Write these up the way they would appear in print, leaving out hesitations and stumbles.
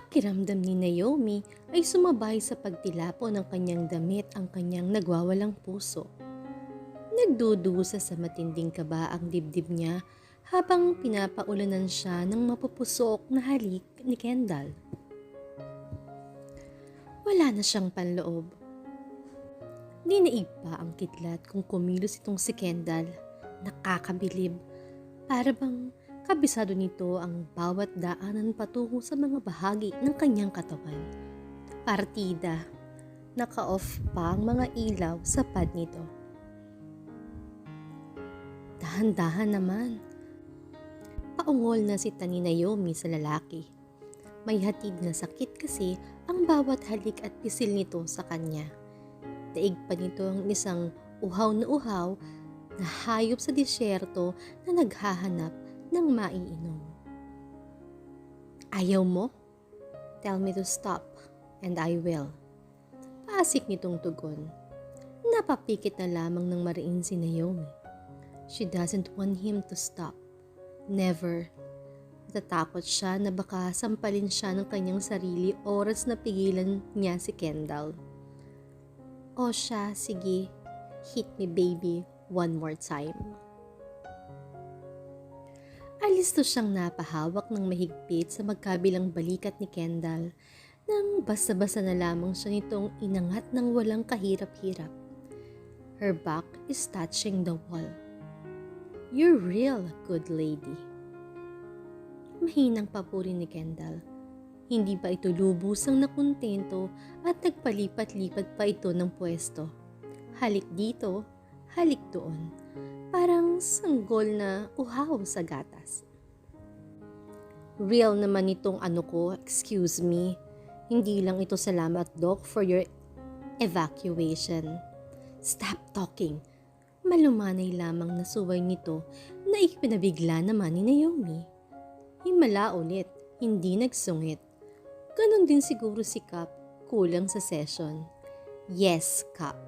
Pakiramdam ni Naomi ay sumabay sa pagtilapo ng kanyang damit ang kanyang nagwawalang puso. Nagdudusa sa matinding kaba ang dibdib niya habang pinapaulanan siya ng mapupusok na halik ni Kendall. Wala na siyang panloob. Ninaig pa ang kidlat kung kumilos itong si Kendall. Nakakabilib. Para bang kabisado nito ang bawat daanan patungo sa mga bahagi ng kanyang katawan. Partida. Naka-off pa ang mga ilaw sa pad nito. Dahan-dahan naman. Paungol na si Tani Naomi sa lalaki. May hatid na sakit kasi ang bawat halik at pisil nito sa kanya. Daig pa nito ang isang uhaw na hayop sa disyerto na naghahanap ng maiinom. Ayaw mo? Tell me to stop and I will. Paasik nitong tugon. Napapikit na lamang ng mariin si Naomi. She doesn't want him to stop. Never. Natatakot siya na baka sampalin siya ng kanyang sarili oras na pigilan niya si Kendall. O siya, sige, hit me baby one more time. Alisto siyang napahawak ng mahigpit sa magkabilang balikat ni Kendall nang basta-basta na lamang siya nitong inangat ng walang kahirap-hirap. Her back is touching the wall. You're real, good lady. Mahinang papuri ni Kendall. Hindi ba ito lubusang nakontento at nagpalipat-lipat pa ito ng pwesto. Halik dito, halik doon. Parang sanggol na uhaw sa gatas. Real naman itong ano ko, excuse me. Hindi lang ito salamat doc for your evacuation. Stop talking. Malumanay lamang na suway nito na ipinabigla naman ni Naomi. Himala ulit, hindi nagsungit. Ganon din siguro si Cap, kulang sa session. Yes, Cap.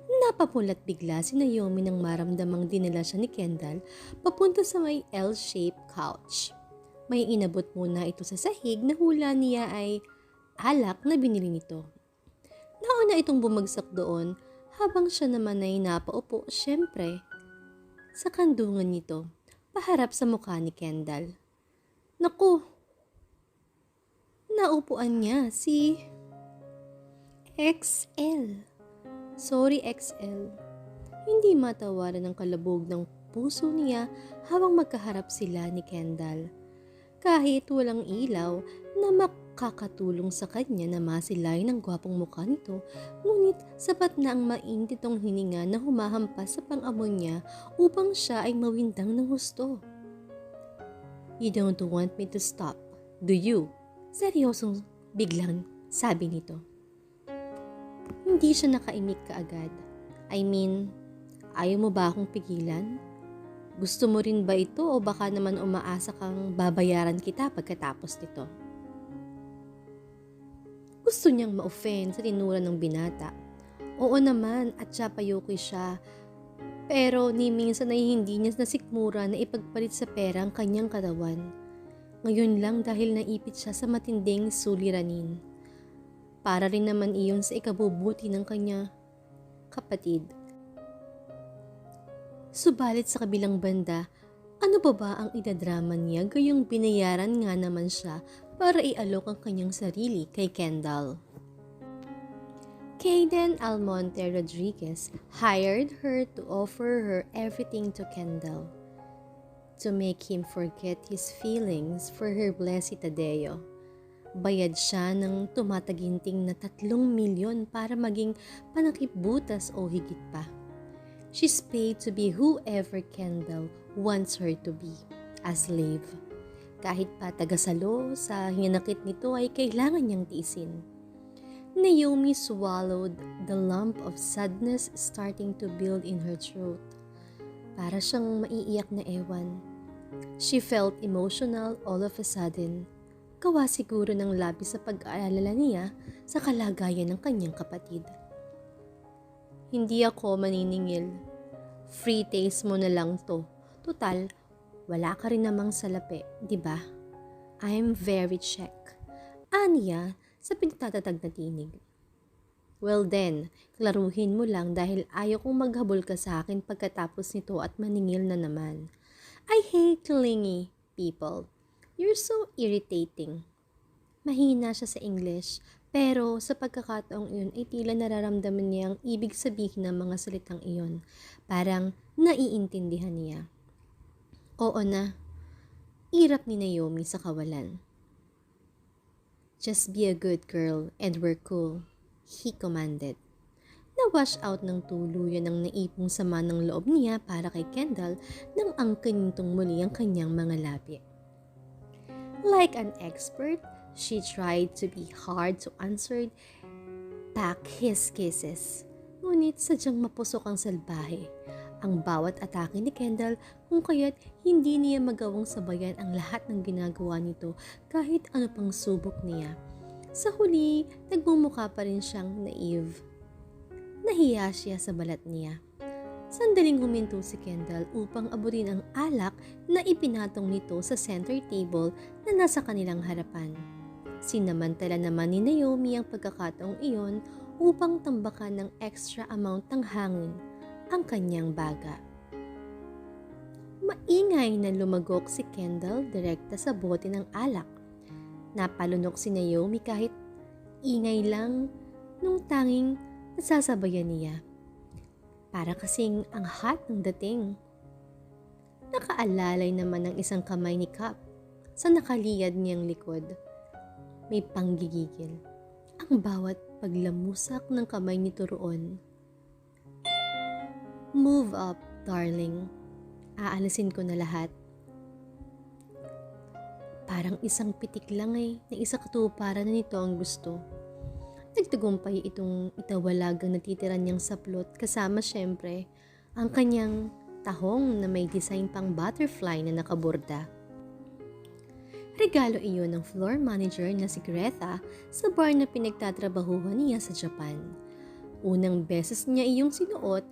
Napapulat bigla si Naomi nang maramdamang dinala siya ni Kendall papunta sa may L-shaped couch. May inabot muna ito sa sahig na hula niya ay alak na binili nito. Nauna itong bumagsak doon habang siya naman ay napaupo syempre. Sa kandungan nito, paharap sa mukha ni Kendall. Naku! Naupuan niya si XL. Sorry XL. Hindi matawaran ang kalabog ng puso niya habang magkaharap sila ni Kendall. Kahit walang ilaw na makakatulong sa kanya na masilay ng gwapong mukha nito, ngunit sapat na ang mainitong hininga na humahampas sa pang-amon niya upang siya ay mawindang ng husto. You don't want me to stop, do you? Seryosong biglang sabi nito. Hindi siya nakaimik kaagad. I mean, ayaw mo ba akong pigilan? Gusto mo rin ba ito o baka naman umaasa kang babayaran kita pagkatapos nito? Gusto niyang ma-offend sa tinura ng binata. Oo naman at siya payukoy siya. Pero ni minsan ay hindi niya nasikmura na ipagpalit sa pera ang kanyang katawan. Ngayon lang dahil naipit siya sa matinding suliranin. Para rin naman iyon sa ikabubuti ng kanya kapatid. Subalit sa kabilang banda, ano ba ang inadrama niya gayong binayaran nga naman siya para ialok ang kanyang sarili kay Kendall. Kaden Almonte Rodriguez hired her to offer her everything to Kendall. To make him forget his feelings for her blessed Tadeo. Bayad siya ng tumataginting na 3 milyon para maging panakipbutas o higit pa. She's paid to be whoever Kendall wants her to be, a slave. Kahit pa tagasalo sa hinanakit nito ay kailangan niyang tiisin. Naomi swallowed the lump of sadness starting to build in her throat. Para siyang maiiyak na ewan. She felt emotional all of a sudden. Gawa siguro ng labis sa pag-aalala niya sa kalagayan ng kanyang kapatid. Hindi ako maniningil. Free taste mo na lang to. Tutal, wala ka rin namang salapi, di ba? I'm very check. Aniya sa pinatatatag na tinig. Well then, klaruhin mo lang dahil ayaw kong maghabol ka sa akin pagkatapos nito at maningil na naman. I hate clingy people. You're so irritating. Mahina siya sa English, pero sa pagkakataong iyon ay tila nararamdaman niya ang ibig sabihin ng mga salitang iyon. Parang naiintindihan niya. Oo na, irap ni Naomi sa kawalan. Just be a good girl and we're cool, he commanded. Na-wash out ng tuluyan ang naipong sama ng loob niya para kay Kendall nang angkin nitong muli ang kanyang mga labi. Like an expert, she tried to be hard to answer back his kisses. Ngunit sadyang mapusok ang salbahe. Ang bawat atake ni Kendall kung kaya't hindi niya magawang sabayan ang lahat ng ginagawa nito kahit ano pang subok niya. Sa huli, nagmumukha pa rin siyang naive. Nahiya siya sa balat niya. Sandaling huminto si Kendall upang abutin ang alak na ipinatong nito sa center table na nasa kanilang harapan. Sinamantala naman ni Naomi ang pagkakataong iyon upang tambakan ng extra amount ng hangin ang kanyang baga. Maingay na lumagok si Kendall direkta sa bote ng alak. Napalunok si Naomi kahit ingay lang nung tanging nasasabayan niya. Para kasing ang hot ng dating. Nakaalalay naman ng isang kamay ni Cap sa nakaliyad niyang likod. May panggigigil. Ang bawat paglamusak ng kamay nito roon. Move up, darling. Aalisin ko na lahat. Parang isang pitik lang na isa katuparan na nito ang gusto. Nagtagumpay itong itawalag ang natitira niyang saplot kasama syempre ang kanyang tahong na may design pang butterfly na nakaborda. Regalo iyon ng floor manager na si Greta sa bar na pinagtatrabahuhan niya sa Japan. Unang beses niya iyong sinuot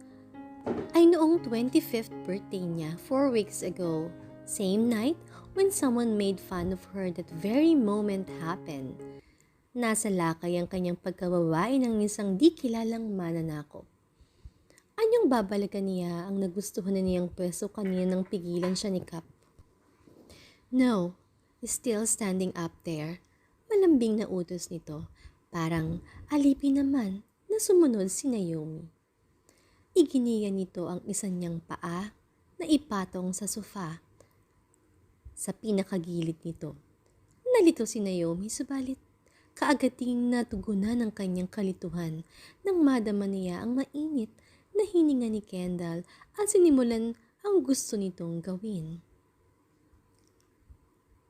ay noong 25th birthday niya 4 weeks ago. Same night when someone made fun of her, that very moment happened. Nasa lakay ang kanyang pagkababae ng isang di kilalang mananakop. Anyong babalikan niya ang nagustuhan na niyang pwesto kanina nang pigilan siya ni Cap. No, still standing up there. Malambing na utos nito. Parang alipin naman na sumunod si Naomi. Iginiya nito ang isa niyang paa na ipatong sa sofa. Sa pinakagilid nito, nalito si Naomi subalit kaagating natugunan ng kanyang kalituhan nang madama niya ang mainit na hininga ni Kendall at sinimulan ang gusto nitong gawin.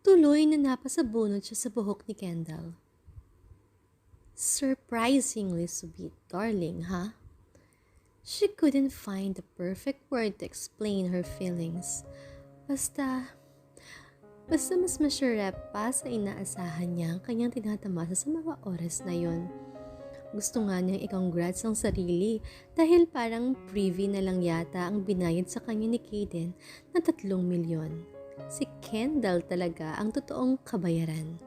Tuloy na napasabunot siya sa buhok ni Kendall. Surprisingly sweet, darling, ha? She couldn't find the perfect word to explain her feelings. Basta mas masarap pa sa inaasahan niya ang kanyang tinatamasa sa mga oras na yon. Gusto nga niyang i-congrats ang sarili dahil parang privy na lang yata ang binayad sa kanya ni Kaden na 3 milyon. Si Kendall talaga ang totoong kabayaran.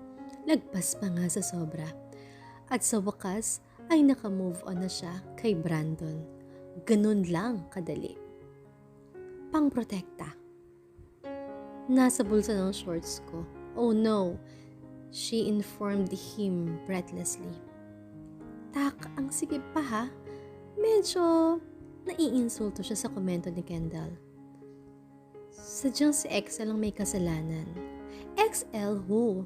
Lagpas pa nga sa sobra. At sa wakas ay nakamove on na siya kay Brandon. Ganun lang kadali. Pangprotekta. Nasa bulsa ng shorts ko. Oh no, she informed him breathlessly. Tak, ang sige pa ha. Medyo naiinsulto siya sa komento ni Kendall. Sadyang si XL ang may kasalanan. XL who?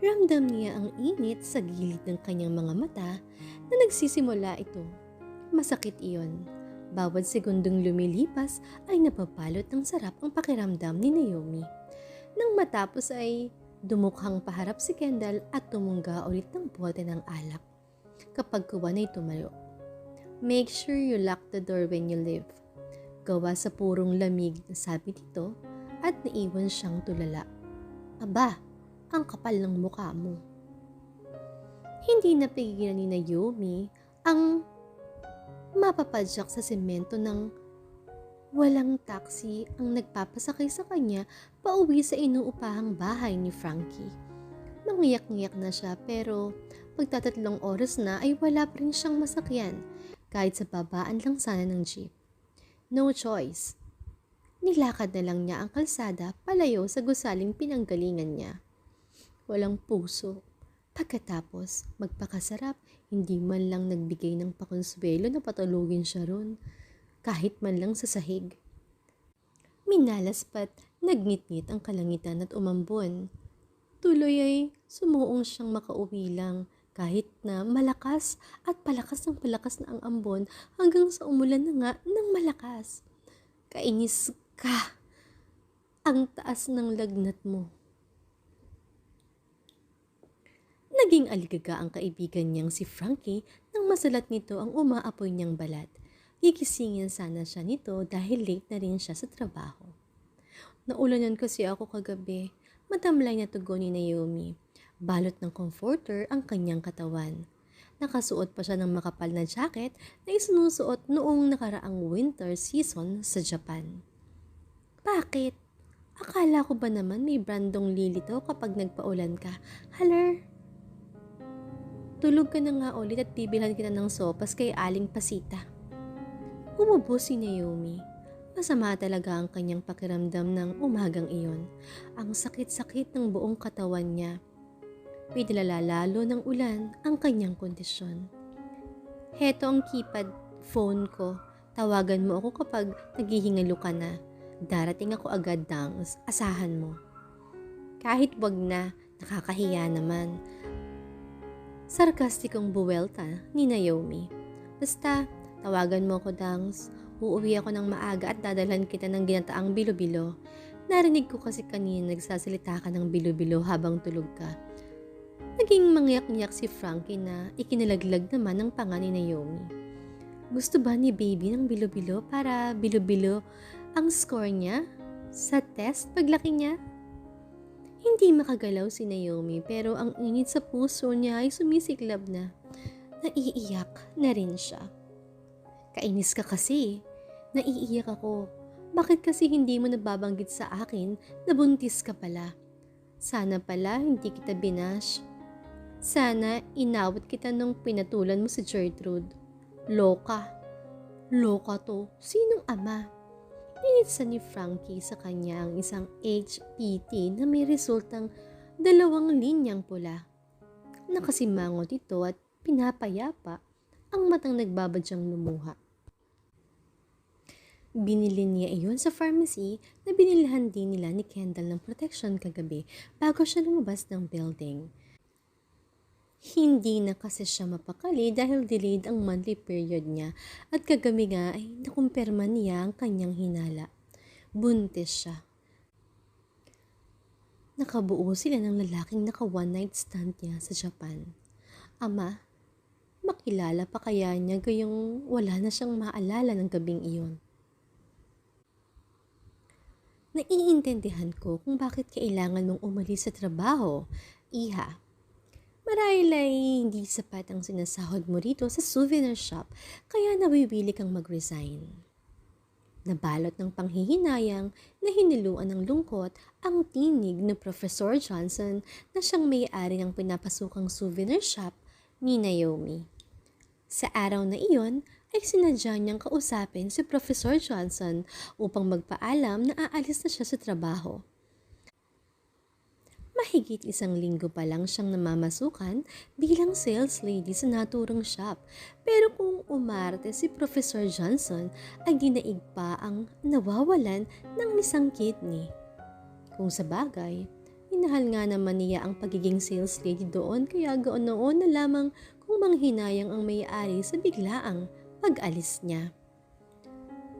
Ramdam niya ang init sa gilid ng kanyang mga mata na nagsisimula ito. Masakit iyon. Bawat segundong lumilipas ay napapalot ng sarap ang pakiramdam ni Naomi. Nang matapos ay dumukhang paharap si Kendall at tumungga ulit ng bote ng alak. Kapag kuwan ay tumayo. Make sure you lock the door when you leave. Gawa sa purong lamig na sabi nito at naiwan siyang tulala. Aba, ang kapal ng mukha mo. Hindi napigilan ni Naomi ang mapapadyak sa semento ng walang taxi ang nagpapasakay sa kanya pauwi sa inuupahang bahay ni Frankie. Mangiyak-ngiyak na siya pero pagtatatlong oras na ay wala pa rin siyang masakyan kahit sa babaan lang sana ng jeep. No choice. Nilakad na lang niya ang kalsada palayo sa gusaling pinanggalingan niya. Walang puso. Pagkatapos, magpakasarap, hindi man lang nagbigay ng pakonsuelo na patulugin siya ron, kahit man lang sa sahig. Minalaspat, nagngit-ngit ang kalangitan at umambon. Tuloy ay sumuong siyang makauwi lang kahit na malakas at palakas na ang ambon hanggang sa umulan na nga ng malakas. Kainis ka! Ang taas ng lagnat mo. Naging aligaga ang kaibigan niyang si Frankie nang masalat nito ang umaapoy niyang balat. Gigisingin sana siya nito dahil late na rin siya sa trabaho. Naulanan kasi ako kagabi. Matamlay na tugon ni Naomi. Balot ng comforter ang kanyang katawan. Nakasuot pa siya ng makapal na jacket na isinusuot noong nakaraang winter season sa Japan. Bakit? Akala ko ba naman may brandong lilito kapag nagpaulan ka? Haler? Tulog ka na nga ulit at bibilhan kita ng sopas kay Aling Pasita. Umubo si Naomi. Masama talaga ang kanyang pakiramdam ng umagang iyon. Ang sakit-sakit ng buong katawan niya. Pinalala lalo ng ulan ang kanyang kondisyon. Heto ang keypad phone ko. Tawagan mo ako kapag naghihingalo ka na. Darating ako agad, Dangs. Asahan mo. Kahit wag na, nakakahiya naman. Sarkastikong buwelta ni Naomi. Basta, tawagan mo ako, Dangs. Uuwi ako ng maaga at dadalhan kita ng ginataang bilo-bilo. Narinig ko kasi kanina nagsasalita ka ng bilo-bilo habang tulog ka. Naging mangyak-ngyak si Frankie na ikinalaglag naman ng panga ni Naomi. Gusto ba ni baby ng bilo-bilo para bilo-bilo ang score niya sa test paglaki niya? Hindi makagalaw si Naomi pero ang init sa puso niya ay sumisiklab na. Naiiyak na rin siya. Kainis ka kasi. Naiiyak ako. Bakit kasi hindi mo nababanggit sa akin na buntis ka pala? Sana pala hindi kita binash. Sana inawat kita nung pinatulan mo si Gertrude. Loka. Loka to. Sinong ama? Initsa ni Frankie sa kanya ang isang HPT na may resultang 2 linyang pula. Nakasimangot ito at pinapayapa ang matang nagbabadyang lumuha. Binili niya iyon sa pharmacy na binilhan din nila ni Kendall ng protection kagabi bago siya lumabas ng building. Hindi na kasi siya mapakali dahil delayed ang monthly period niya at kagabi nga ay nakumpirma niya ang kanyang hinala. Buntis siya. Nakabuo sila ng lalaking naka one night stand niya sa Japan. Ama, makilala pa kaya niya gayong wala na siyang maalala ng gabing iyon. Naiintindihan ko kung bakit kailangan mong umalis sa trabaho, Iha. Marahil ay hindi sapat ang sinasahod mo rito sa souvenir shop kaya nawiwili kang mag-resign. Nabalot ng panghihinayang na hiniluan ng lungkot ang tinig ni Professor Johnson na siyang may-ari ng pinapasukang souvenir shop ni Naomi. Sa araw na iyon ay sinadya niyang kausapin si Professor Johnson upang magpaalam na aalis na siya sa trabaho. Mahigit 1 linggo pa lang siyang namamasukan bilang sales lady sa naturang shop. Pero kung umarte si Professor Johnson ay dinaig pa ang nawawalan ng isang kidney. Kung sa bagay, minahal nga naman niya ang pagiging sales lady doon kaya gaon-noon na lamang kung manghinayang ang may-ari sa biglaang pag-alis niya.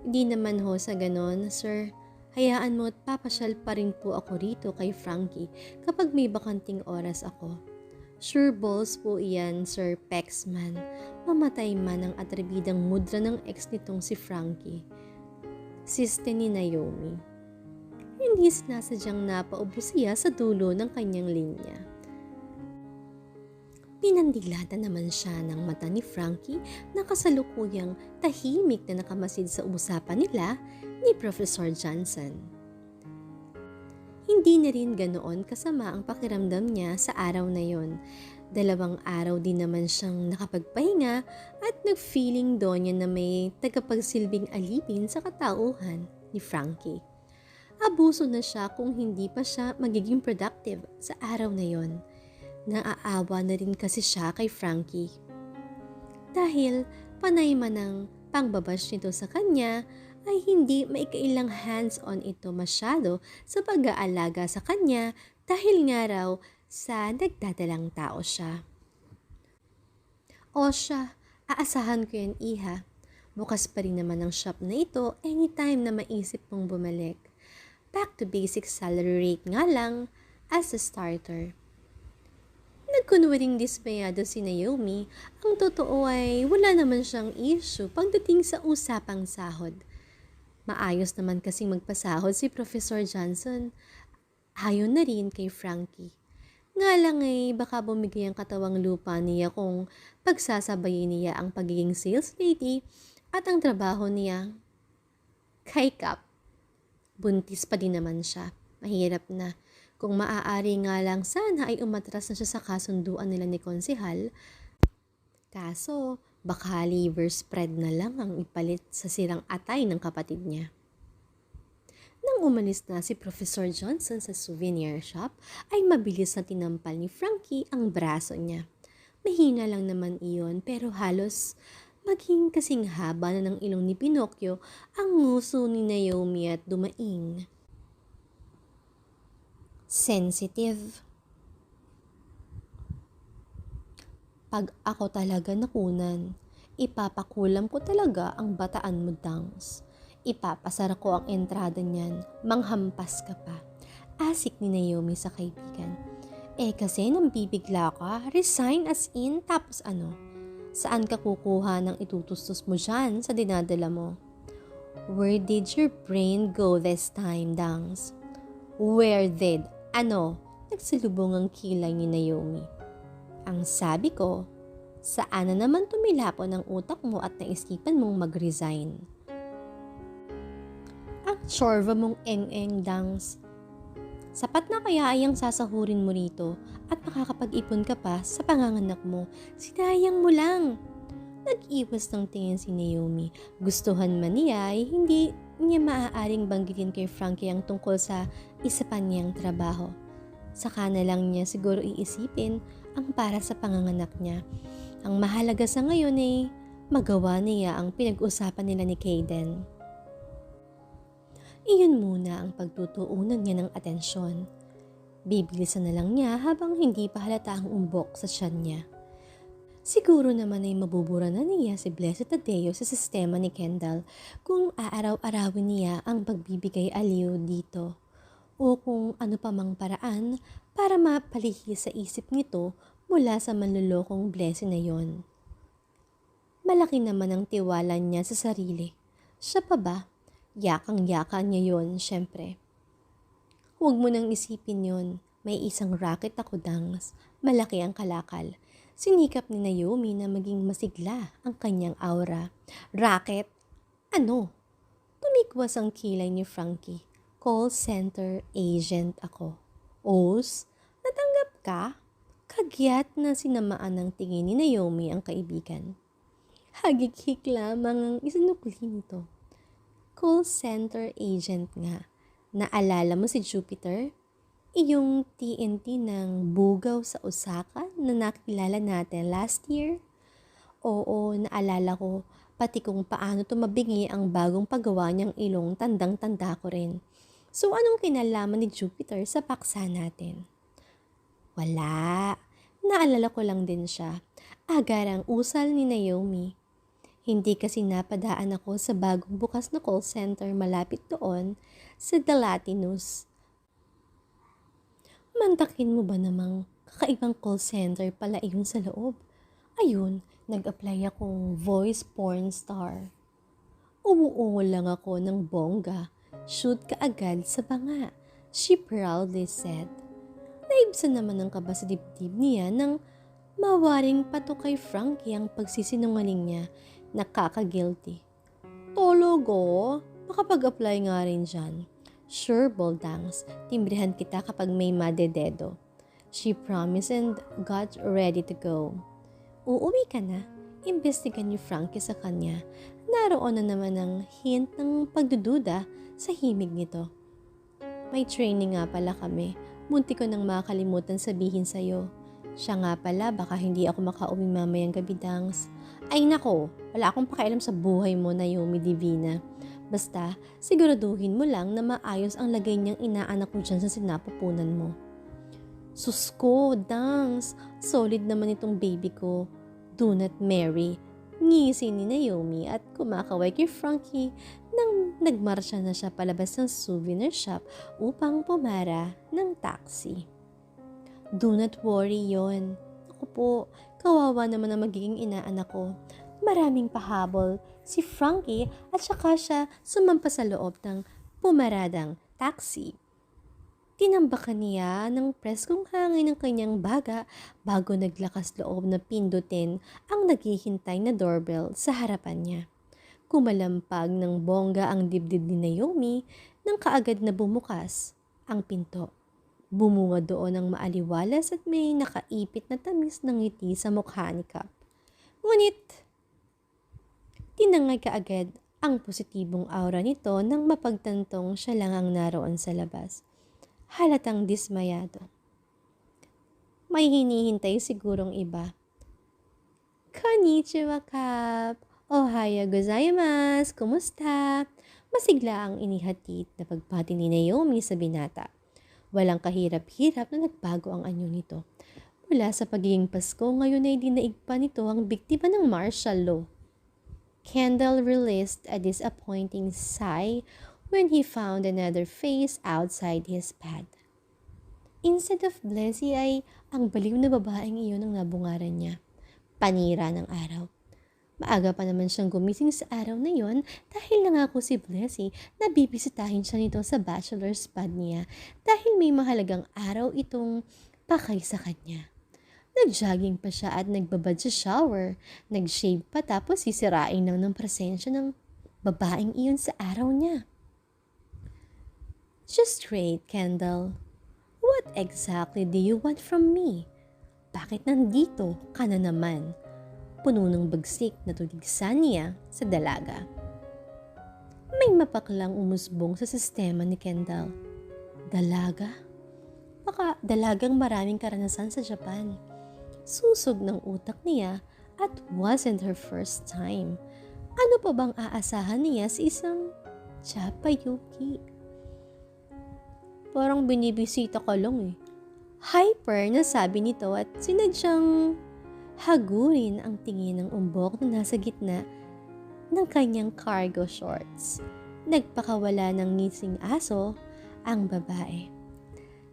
Hindi naman ho sa ganon, sir. Hayaan mo at papasyal pa rin po ako rito kay Frankie kapag may bakanting oras ako. Sure balls po iyan, Sir Pexman. Mamatay man ang atribidang mudra ng ex nitong si Frankie. Siste ni Naomi. Hindi sinasadyang napaubo siya sa dulo ng kanyang linya. Pinandilata naman siya ng mata ni Frankie na kasalukuyang tahimik na nakamasid sa usapan nila ni Professor Johnson. Hindi na rin ganoon kasama ang pakiramdam niya sa araw na yon. 2 araw din naman siyang nakapagpahinga at nag-feeling doon niya na may tagapagsilbing alipin sa katauhan ni Frankie. Abuso na siya kung hindi pa siya magiging productive sa araw na yon. Naaawa na rin kasi siya kay Frankie. Dahil panay man ang pangbabash nito sa kanya, ay hindi maikailang hands-on ito masyado sa pag-aalaga sa kanya dahil nga raw sa nagdadalang tao siya. O siya, aasahan ko yan iha. Bukas pa rin naman ang shop na ito anytime na maisip mong bumalik. Back to basic salary rate nga lang as a starter. Nagkunwaring dismayado si Naomi. Ang totoo ay wala naman siyang issue pagdating sa usapang sahod. Maayos naman kasing magpasahod si Professor Johnson. Ayon na rin kay Frankie. Nga lang ay baka bumigay ang katawang lupa niya kung pagsasabayin niya ang pagiging sales lady at ang trabaho niya kay Cap. Buntis pa din naman siya. Mahirap na. Kung maaari nga lang sana ay umatras na siya sa kasunduan nila ni Konsehal. Kaso, baka liver spread na lang ang ipalit sa sirang atay ng kapatid niya. Nang umalis na si Professor Johnson sa souvenir shop, ay mabilis na tinampal ni Frankie ang braso niya. Mahina lang naman iyon pero halos maging kasing haba na ng ilong ni Pinocchio ang nguso ni Naomi at dumaing. Sensitive. Pag ako talaga nakunan, ipapakulam ko talaga ang bataan mo, Dangs. Ipapasara ko ang entrada niyan, manghampas ka pa. Asik ni Naomi sa kaibigan. Kasi nang bibigla ka, resign as in, tapos ano? Saan ka kukuha ng itutustos mo dyan sa dinadala mo? Where did your brain go this time, Dangs? Where did? Ano? Nagsalubong ang kilay ni Naomi. Ang sabi ko, saan na naman tumilapon ang utak mo at naisipan mong mag-resign? Ang tsorba mong eng-eng, Dangs. Sapat na kaya ay ang sasahurin mo rito at makakapag-ipon ka pa sa panganganak mo. Sinayang mo lang. Nag-iwas ng tingin si Naomi. Gustuhan man niya ay hindi niya maaaring banggitin kay Frankie ang tungkol sa isa pa niyang trabaho. Saka na lang niya siguro iisipin ang para sa panganganak niya. Ang mahalaga sa ngayon ay magawa niya ang pinag-usapan nila ni Kayden. Iyon muna ang pagtutuunan niya ng atensyon. Bibilisan na lang niya habang hindi pa halata ang umbok sa tiyan niya. Siguro naman ay mabubura na niya si Blessed Tadeo sa sistema ni Kendall kung aaraw-arawin niya ang pagbibigay aliw dito. O kung ano pa mang paraan para mapalihi sa isip nito mula sa manlulokong blessing na yon. Malaki naman ang tiwala niya sa sarili. Siya pa ba? Yakang-yaka niya yon, syempre. Huwag mo nang isipin yon. May isang racket ako, Dangs. Malaki ang kalakal. Sinikap ni Naomi na maging masigla ang kanyang aura. Racket? Ano? Tumikwas ang kilay ni Frankie. Call center agent ako. Os, natanggap ka? Kagyat na sinamaan ng tingin ni Naomi ang kaibigan. Hagik-hik lamang ang isinukli nito. Call center agent nga. Naalala mo si Jupiter? Iyong TNT ng bugaw sa Osaka na nakilala natin last year? Oo, naalala ko. Pati kung paano tumabingi ang bagong paggawa niyang ilong tandang-tanda ko rin. So anong kinalaman ni Jupiter sa paksa natin? Wala. Naalala ko lang din siya. Agarang usal ni Naomi. Hindi kasi napadaan ako sa bagong bukas na call center malapit doon sa The Latinus. Mantakin mo ba namang kakaibang call center pala iyon sa loob? Ayun, nag-apply akong voice porn star. Umuungol lang ako ng bongga. Shoot ka agad sa banga, she proudly said. Naibsan naman ng kaba sa dibdib niya nang mawaring pato kay Frankie ang pagsisinungaling niya. Nakaka-guilty. Tologo, makapag-apply nga rin dyan. Sure, Boldangs, timbrihan kita kapag may madededo. She promised and got ready to go. Uuwi ka na? Imbestigan ni Frankie sa kanya. Naroon na naman ang hint ng pagdududa sa himig nito. May training nga pala kami. Munti ko nang makakalimutan sabihin sa'yo. Siya nga pala, baka hindi ako makauwi mamayang gabi, Dangs. Ay nako, wala akong pakialam sa buhay mo, Naomi Divina. Basta, siguraduhin mo lang na maayos ang lagay niyang inaanak ko dyan sa sinapupunan mo. Sus ko, Dangs, solid naman itong baby ko. Do not marry. Ngisi ni Naomi at kumakaway kay Frankie nang nagmarsya na siya palabas ng souvenir shop upang pumara ng taxi. Do not worry yon. Ako po, kawawa naman ang magiging inaanak ko. Maraming pahabol si Frankie at saka siya sumampa sa loob ng pumaradang taxi. Tinambakan niya ng preskong hangin ng kanyang baga bago naglakas loob na pindutin ang naghihintay na doorbell sa harapan niya. Kumalampag ng bongga ang dibdib ni Naomi nang kaagad na bumukas ang pinto. Bumunga doon ang maaliwalas at may nakaipit na tamis ng ngiti sa mukha ni Cap. Ngunit, tinangay kaagad ang positibong aura nito nang mapagtantong siya lang ang naroon sa labas. Halatang dismayado. May hinihintay sigurong iba. Konnichiwa, Cap. Ohayou gozaimasu. Kumusta? Masigla ang inihatid na pagbati ni Naomi sa binata. Walang kahirap-hirap na nagbago ang anyo nito. Mula sa pagiging Pasko, ngayon ay dinaig pa nito ang biktima ng martial law. Kendall released a disappointing sigh when he found another face outside his pad. Instead of Blessy ay ang baliw na babaeng iyon ang nabungaran niya. Panira ng araw. Maaga pa naman siyang gumising sa araw na yon dahil nangako si Blessy na bibisitahin siya nito sa bachelor's pad niya dahil may mahalagang araw itong pakay sa kanya. Nag-jogging pa siya at nagbabad sa shower. Nag-shave pa tapos sisirain lang ng presensya ng babaeng iyon sa araw niya. Just straight, Kendall. What exactly do you want from me? Bakit nandito ka na naman? Puno ng bagsik na tuligsan niya sa dalaga. May mapaklang umusbong sa sistema ni Kendall. Dalaga? Baka dalagang maraming karanasan sa Japan. Susog ng utak niya at wasn't her first time. Ano pa bang aasahan niya sa isang Japayuki? Parang binibisita ka lang eh. Hyper na sabi nito at sinadyang hagurin ang tingin ng umbok na nasa gitna ng kanyang cargo shorts. Nagpakawala ng ngising aso ang babae.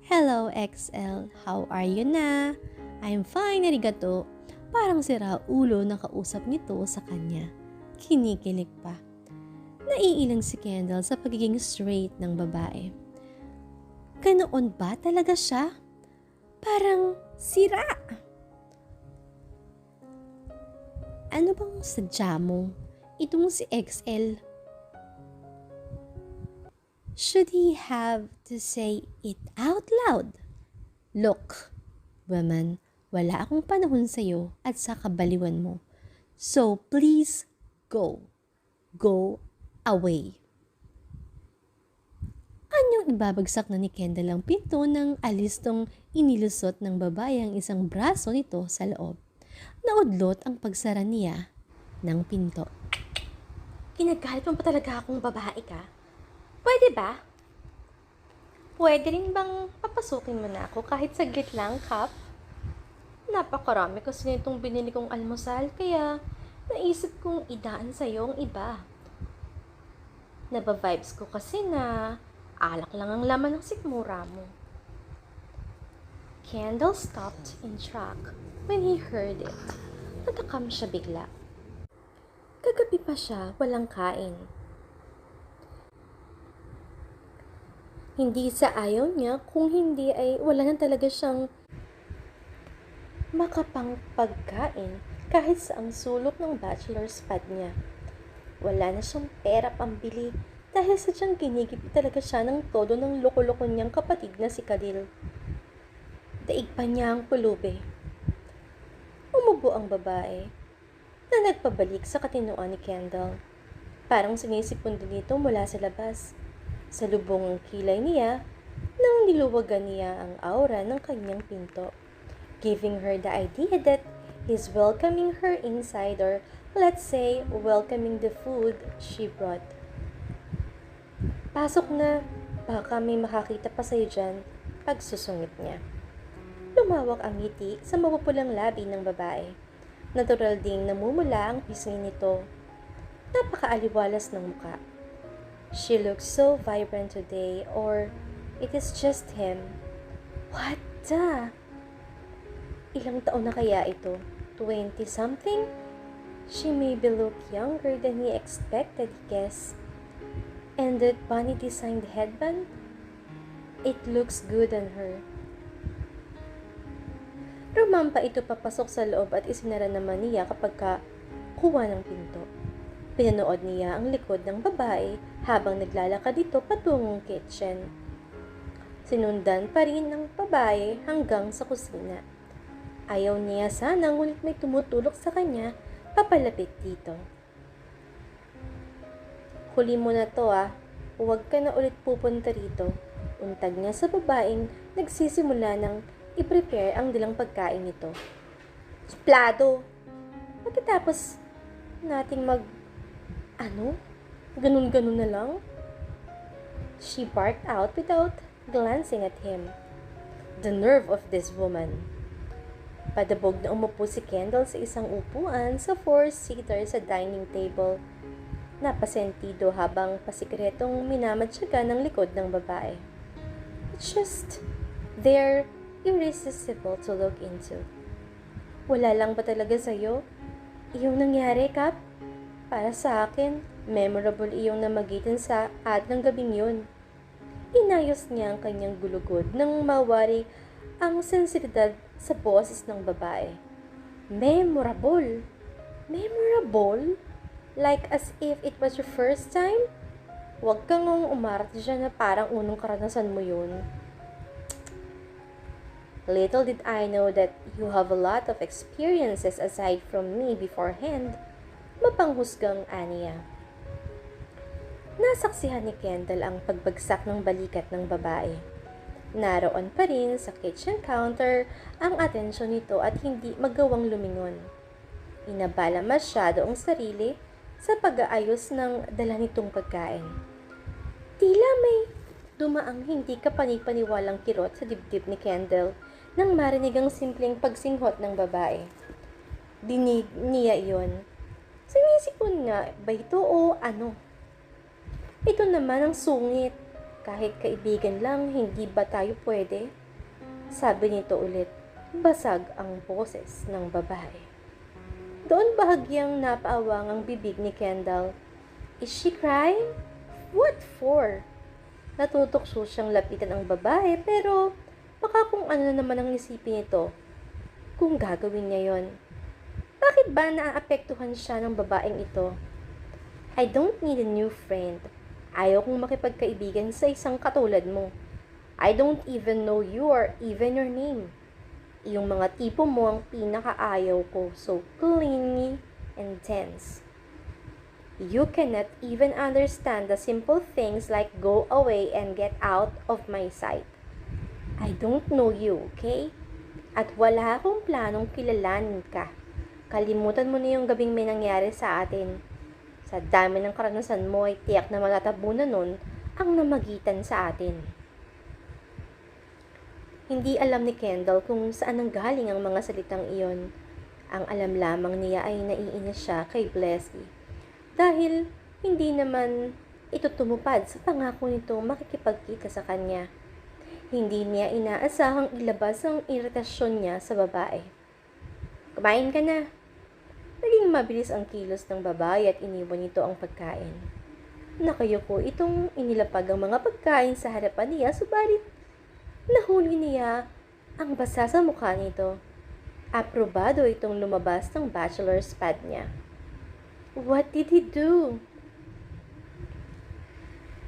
Hello XL, how are you na? I'm fine, arigato. Parang sira ulo na kausap nito sa kanya. Kinikilig pa. Naiilang si Kendall sa pagiging straight ng babae. Ganoon ba talaga siya? Parang sira. Ano bang sadya mo? Itong si XL. Should he have to say it out loud? Look, woman, wala akong panahon sa'yo at sa kabaliwan mo. So please go. Go away. Anyong ibabagsak na ni Kendall ang pinto nang alistong inilusot ng babae ang isang braso nito sa loob. Naudlot ang pagsara niya ng pinto. Kinagalit mo pa talaga akong babae ka? Pwede ba? Pwede rin bang papasukin mo na ako kahit saglit lang, Kap? Napakarami kasi nitong binili kong almusal kaya naisip kong idaan sa'yo ang iba. Naba-vibes ko kasi na alak lang ang laman ng sikmura mo. Kendall stopped in track when he heard it. Natakam siya bigla. Kagabi pa siya walang kain. Hindi sa ayaw niya, kung hindi ay wala na talaga siyang makapangpagkain kahit sa ang sulok ng bachelor's pad niya. Wala na siyang pera pambili dahil sadyang ginigip talaga siya ng todo ng loko-loko niyang kapatid na si Khalil. Daig pa niya ang pulubi. Umubo ang babae na nagpabalik sa katinoan ni Kendall. Parang sinisipon din ito mula sa labas. Sa lubong ang kilay niya nang niluwagan niya ang aura ng kanyang pinto, giving her the idea that he's welcoming her inside, or let's say, welcoming the food she brought. Pasok na, baka may makakita pa sa'yo dyan, pagsusungit niya. Lumawak ang ngiti sa mapupulang labi ng babae. Natural ding namumula ang pisngi nito. Napakaaliwalas ng muka. She looks so vibrant today, or it is just him. What the? Ilang taon na kaya ito? 20-something? She maybe look younger than he expected, I guess. And that bunny designed headband? It looks good on her. Rumampa ito papasok sa loob at isinara naman niya kapag kuha ng pinto. Pinanood niya ang likod ng babae habang naglalakad ito patungong kitchen. Sinundan pa rin ng babae hanggang sa kusina. Ayaw niya sana, ngunit may tumutulok sa kanya papalapit dito. Huli mo na to huwag ka na ulit pupunta rito. Untag niya sa babaeng nagsisimula ng i-prepare ang dilang pagkain nito. Suplado! Pagkatapos nating ganun-ganun na lang? She barked out without glancing at him. The nerve of this woman. Padabog na umupo si Kendall sa isang upuan sa four-seater sa dining table. Napasentido habang pasikretong minamatsaga ng likod ng babae. It's just, they're irresistible to look into. Wala lang ba talaga sa'yo? Iyong nangyari, Kap? Para sa akin, memorable iyong namagitan sa ng gabing yun. Inayos niya ang kanyang gulugod nang mawari ang sensibilidad sa boses ng babae. Memorable? Memorable? Like as if it was your first time? Huwag kang umarat dyan na parang unang karanasan mo yun. Little did I know that you have a lot of experiences aside from me beforehand. Mapanghusgang aniya. Nasaksihan ni Kendall ang pagbagsak ng balikat ng babae. Naroon pa rin sa kitchen counter ang atensyon nito at hindi magawang lumingon. Inabala masyado ang sarili sa pag-aayos ng dala nitong pagkain. Tila may dumaang hindi kapanipaniwalang kirot sa dibdib ni Kendall nang marinig ang simpleng pagsinghot ng babae. Dinig niya iyon. Sinisipon nga ba ito o ano? Ito naman ang sungit. Kahit kaibigan lang, hindi ba tayo pwede? Sabi nito ulit. Basag ang boses ng babae. Doon bahagyang napaawang ang bibig ni Kendall. Is she crying? What for? Natutokso siyang lapitan ang babae pero baka kung ano na naman ang isipin nito kung gagawin niya yon. Bakit ba naaapektuhan siya ng babaeng ito? I don't need a new friend. Ayaw kong makipagkaibigan sa isang katulad mo. I don't even know you or even your name. Yung mga tipo mo ang pinakaayaw ko, so clingy and tense. You cannot even understand the simple things like go away and get out of my sight. I don't know you, okay? At wala akong planong kilalanin ka. Kalimutan mo na yung gabing may nangyari sa atin. Sa dami ng karanasan mo ay tiyak na matatabunan nun ang namagitan sa atin. Hindi alam ni Kendall kung saan nanggaling ang mga salitang iyon. Ang alam lamang niya ay naiinis siya kay Blessy. Dahil hindi naman ito tumupad sa pangako nitong makikipagkita sa kanya. Hindi niya inaasahang ilabas ang iritasyon niya sa babae. Kumain ka na. Naging mabilis ang kilos ng babae at iniwan nito ang pagkain. Nakayuko itong inilapag ang mga pagkain sa harapan niya, subalit nahuli niya ang basa sa mukha nito. Aprobado itong lumabas ng bachelor's pad niya. What did he do?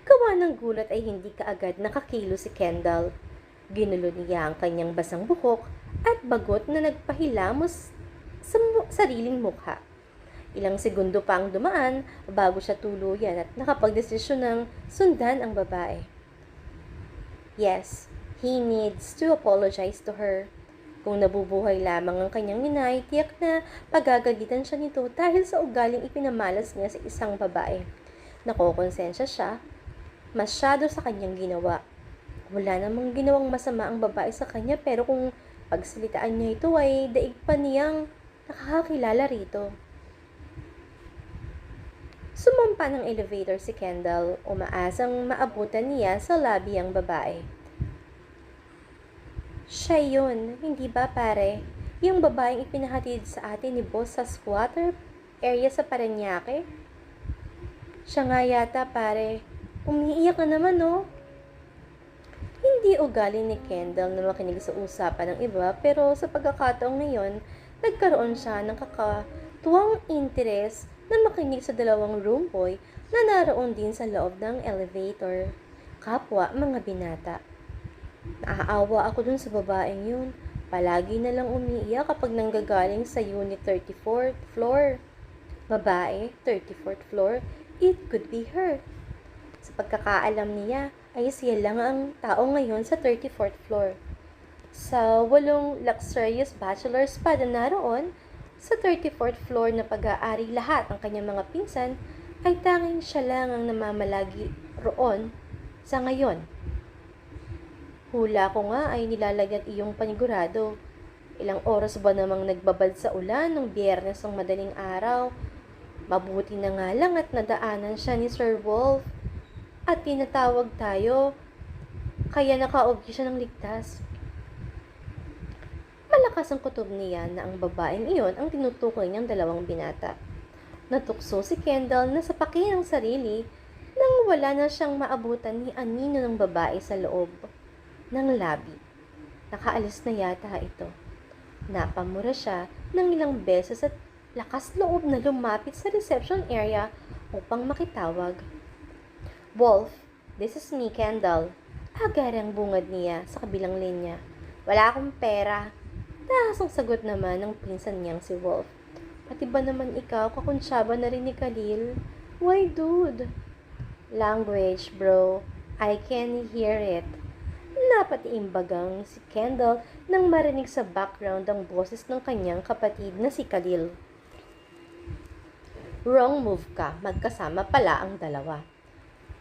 Gawa ng gulat ay hindi kaagad nakakilo si Kendall. Ginulo niya ang kanyang basang buhok at bagot na nagpahilamos sa sariling mukha. Ilang segundo pa ang dumaan bago siya tuluyan at nakapagdesisyon ng sundan ang babae. Yes, he needs to apologize to her. Kung nabubuhay lamang ang kanyang inay, tiyak na pagagalitan siya nito dahil sa ugaling ipinamalas niya sa isang babae. Nakokonsensya siya, masyado sa kanyang ginawa. Wala namang ginawang masama ang babae sa kanya pero kung pagsalitaan niya ito ay daig pa niyang nakakakilala rito. Sumampa ng elevator si Kendall, umaasang maabutan niya sa lobby ang babae. Siya yun, hindi ba pare? Yung babaeng ipinahatid sa atin ni boss sa squatter area sa Parañaque? Siya nga yata pare, umiiyak na naman no? Hindi ugali ni Kendall na makinig sa usapan ng iba pero sa pagkakataong ngayon, nagkaroon siya ng kakatuwang interes na makinig sa dalawang room boy na naroon din sa loob ng elevator. Kapwa mga binata. Naaawa ako dun sa babaeng yun. Palagi na lang umiiyak kapag nanggagaling sa unit 34th floor. Babae, 34th floor, it could be her. Sa pagkakaalam niya, ay siya lang ang tao ngayon sa 34th floor. Sa 8 luxurious bachelor's pad na naroon, sa 34th floor na pag-aari lahat ang kanyang mga pinsan, ay tanging siya lang ang namamalagi roon sa ngayon. Hula ko nga ay nilalagyan iyong panigurado. Ilang oras ba namang nagbabad sa ulan ng Biyernes ng madaling araw? Mabuti na nga lang at nadaanan siya ni Sir Wolf. At tinatawag tayo, kaya nakauwi siya ng ligtas. Malakas ang kutob niya na ang babaeng iyon ang tinutukoy niyang dalawang binata. Natukso si Kendall na sa pakinang sarili nang wala na siyang maabutan ni anino ng babae sa loob ng lobby. Nakaalis na yata ito. Napamura siya ng ilang beses at lakas loob na lumapit sa reception area upang makitawag. Wolf, this is me, Kendall. Agarang bungad niya sa kabilang linya. Wala akong pera. Tahasang sagot naman ng pinsan niyang si Wolf. Pati ba naman ikaw, kakunsyaba na rin ni Khalil? Why, dude? Language, bro. I can hear it. Napatiimbagang si Kendall nang marinig sa background ang boses ng kanyang kapatid na si Khalil. Wrong move ka. Magkasama pala ang dalawa.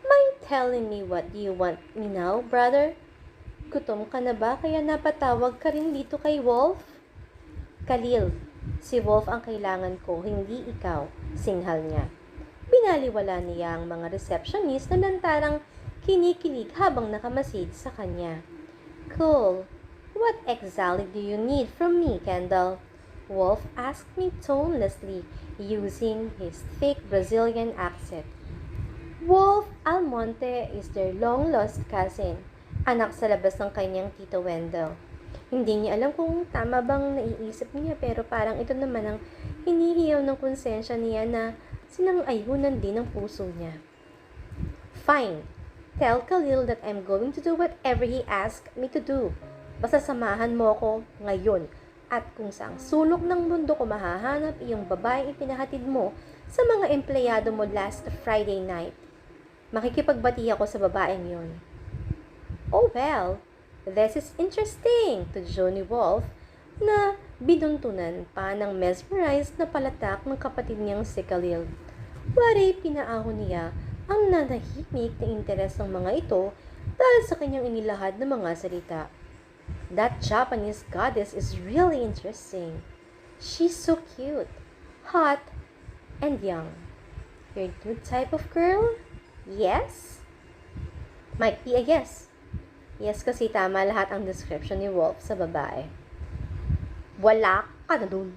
Mind telling me what you want me now, brother? Gutom ka na ba kaya napatawag ka rin dito kay Wolf? Khalil, si Wolf ang kailangan ko, hindi ikaw, singhal niya. Binaliwala niya ang mga receptionist na lantarang kinikilig habang nakamasid sa kanya. Cool. What exactly do you need from me, Kendall? Wolf asked me tonelessly, using his thick Brazilian accent. Wolf Almonte is their long-lost cousin, anak sa labas ng kanyang Tito Wendell. Hindi niya alam kung tama bang naiisip niya pero parang ito naman ang hinihiyaw ng konsensya niya na sinang-ayunan din ng puso niya. Fine. Tell Khalil that I'm going to do whatever he asks me to do. Basta samahan mo ko ngayon at kung saang sulok ng mundo ko mahahanap iyong babaeng ipinahatid mo sa mga empleyado mo last Friday night. Makikipagbati ako sa babaeng yon. Oh well, this is interesting to Johnny Wolf na binuntunan pa ng mesmerized na palatak ng kapatid niyang si Khalil. Wari pinaahon niya ang nanahimik na interes ng mga ito dahil sa kanyang inilahad na mga salita. That Japanese goddess is really interesting. She's so cute, hot, and young. Your good type of girl? Yes? Might be a yes. Yes kasi tama lahat ang description ni Wolf sa babae. Wala ka na dun.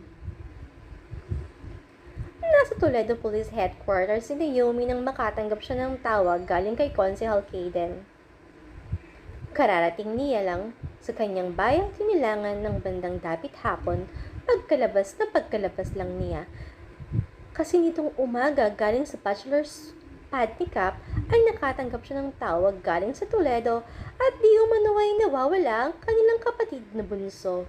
Nasa Toledo Police Headquarters si Naomi nang makatanggap siya ng tawag galing kay Konsehal Caden. Kararating niya lang sa kanyang bayang tinilangan ng bandang dapit hapon, pagkalabas lang niya. Kasi nitong umaga galing sa bachelor's pad ni Cap ay nakatanggap siya ng tawag galing sa Toledo at di umano ay nawawala ang kanilang kapatid na bunso.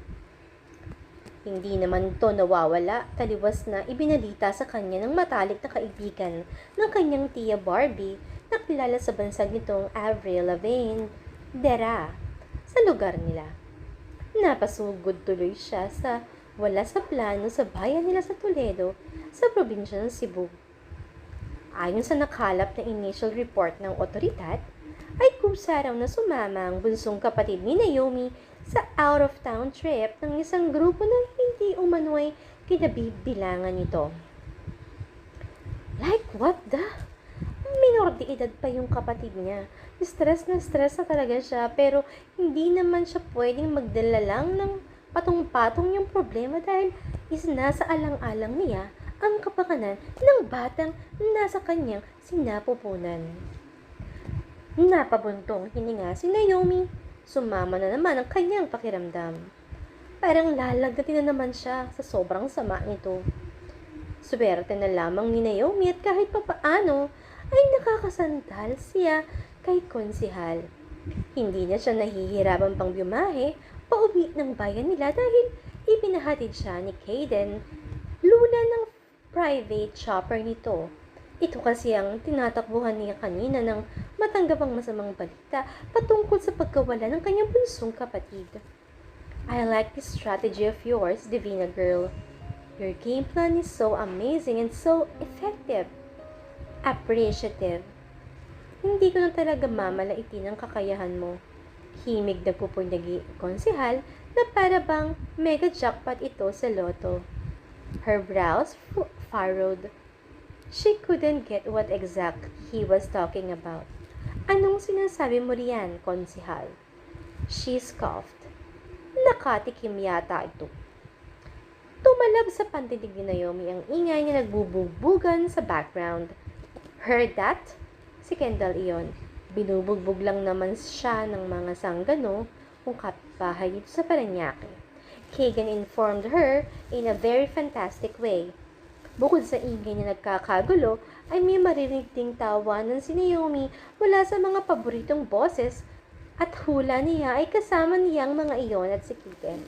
Hindi naman to nawawala, taliwas na ibinalita sa kanya ng matalik na kaibigan ng kanyang tiya Barbie na kilala sa bansag nitong Avril Lavigne Dera sa lugar nila. Napasugod tuloy siya sa wala sa plano sa bayan nila sa Toledo sa probinsya ng Cebu. Ayon sa nakalap na initial report ng otoridad, ay kusa raw na sumama ang bunsong kapatid ni Naomi sa out-of-town trip ng isang grupo na hindi umano ay kinabibilangan nito. Like what the? Minor de edad pa yung kapatid niya. Stress na talaga siya pero hindi naman siya pwedeng magdala lang ng patong-patong yung problema dahil nasa alang-alang niya ang kapakanan ng batang nasa kanyang sinapupunan. Napabuntong hininga si Naomi. Sumama na naman ang kanyang pakiramdam. Parang lalagdatin na naman siya sa sobrang sama nito. Swerte na lamang ni Naomi at kahit papaano ay nakakasandal siya kay konsihal. Hindi na siya nahihirapan pang biyahe pauwi ng bayan nila dahil ipinahatid siya ni Caden lula ng private chopper nito. Ito kasi ang tinatakbuhan niya kanina nang matanggap ang masamang balita patungkol sa pagkawala ng kanyang bunsong kapatid. I like this strategy of yours, Divina girl. Your game plan is so amazing and so effective. Appreciative. Hindi ko na talaga mamalaitin ang kakayahan mo. Himig na pupunyagi konsihal na para bang mega jackpot ito sa loto. Her brows furrowed. She couldn't get what exact he was talking about. Anong sinasabi mo riyan, konsihal? She scoffed. Nakatikim yata ito. Tumalab sa pandinig ni Naomi ang ingay na nagbubugbugan sa background. Heard that? Si Kendall iyon. Binubugbog lang naman siya ng mga sanggano kung kapitbahay dito sa Parañaque. Kagan informed her in a very fantastic way. Bukod sa ingay na nagkakagulo, ay may maririnig ding tawanan si Naomi mula sa mga paboritong boses at hula niya ay kasama niyang mga iyon at si Kagan.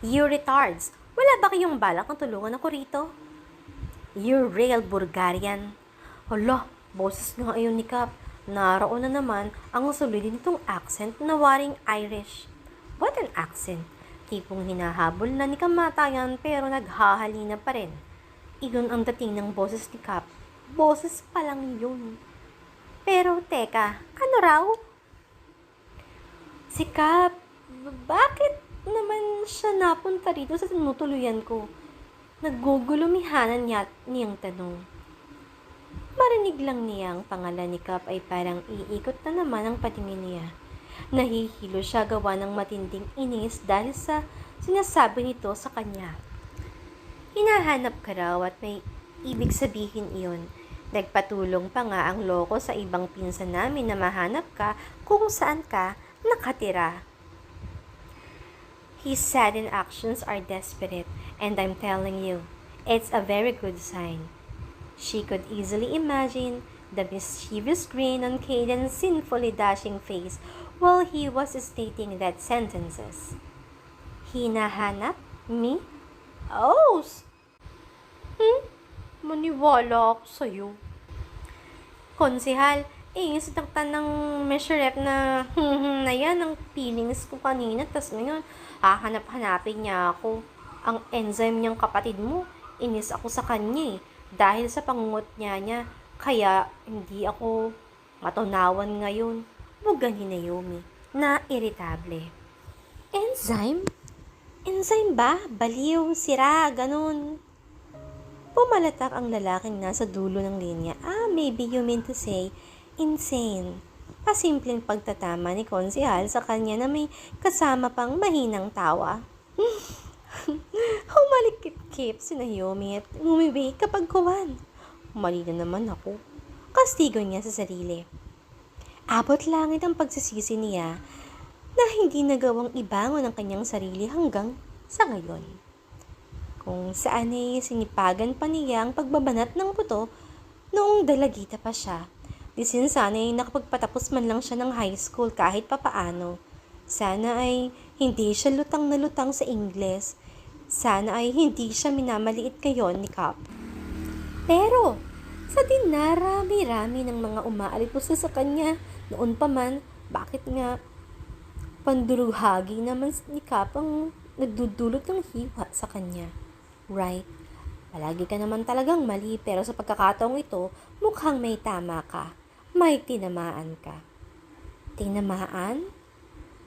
You retards! Wala ba kayong balak na tulungan ako rito? You real Bulgarian! Hala, boses nga ayon ni Cap. Naroon na naman ang solid nitong accent na waring Irish. What an accent! Tipong hinahabol na ni kamatayan pero naghahalina pa rin. Iyon ang dating ng boses ni Cap. Boses pa lang yun. Pero teka, ano raw? Si Cap, bakit naman siya napunta rito sa tinutuluyan ko? Naggugulumihanan niya niyang tanong. Marinig lang niya ang pangalan ni Cap ay parang iikot na naman ang patingin niya. Nahihilo siya gawa ng matinding inis dahil sa sinasabi nito sa kanya. Hinahanap ka raw at may ibig sabihin iyon. Nagpatulong pa nga ang loko sa ibang pinsan namin na mahanap ka kung saan ka nakatira. His sudden actions are desperate and I'm telling you, it's a very good sign. She could easily imagine the mischievous grin on Caden's sinfully dashing face while he was stating that sentences. Hinahanap? Me? Oh! Maniwala ako sa'yo. Konsihal, sinaktan ng measurette na na yan ang feelings ko kanina tas ngayon hahanap-hanapin niya ako. Ang enzyme niyang kapatid mo, inis ako sa kanya dahil sa pangungot niya kaya hindi ako matunawan ngayon. Bugan ni Naomi na iritable. Enzyme? Enzyme ba? Baliw, sira, ganun. Pumalatak ang lalaking nasa dulo ng linya. Maybe you mean to say, insane. Pasimpleng pagtatama ni konsihal sa kanya na may kasama pang mahinang tawa. Humalikip-kip si Naomi at ngumibig kapag kuwan. Mali na naman ako. Kastigo niya sa sarili. Abot langit ang pagsisisi niya na hindi nagawang ibangon ang kanyang sarili hanggang sa ngayon. kung saan ay sinipagan pa niya ang pagbabanat ng buto noong dalagita pa siya. Di sana ay nakapagpatapos man lang siya ng high school kahit papaano. Sana ay hindi siya lutang na lutang sa Ingles. Sana ay hindi siya minamaliit ngayon ni Cap. Pero, sa dinarami-rami ng mga umaalipos sa kanya, noon pa man, bakit nga panduruhagi naman ni Cap ang nagdudulot ng hiwa sa kanya? Right? Palagi ka naman talagang mali, pero sa pagkakataong ito, mukhang may tama ka. May tinamaan ka. Tinamaan?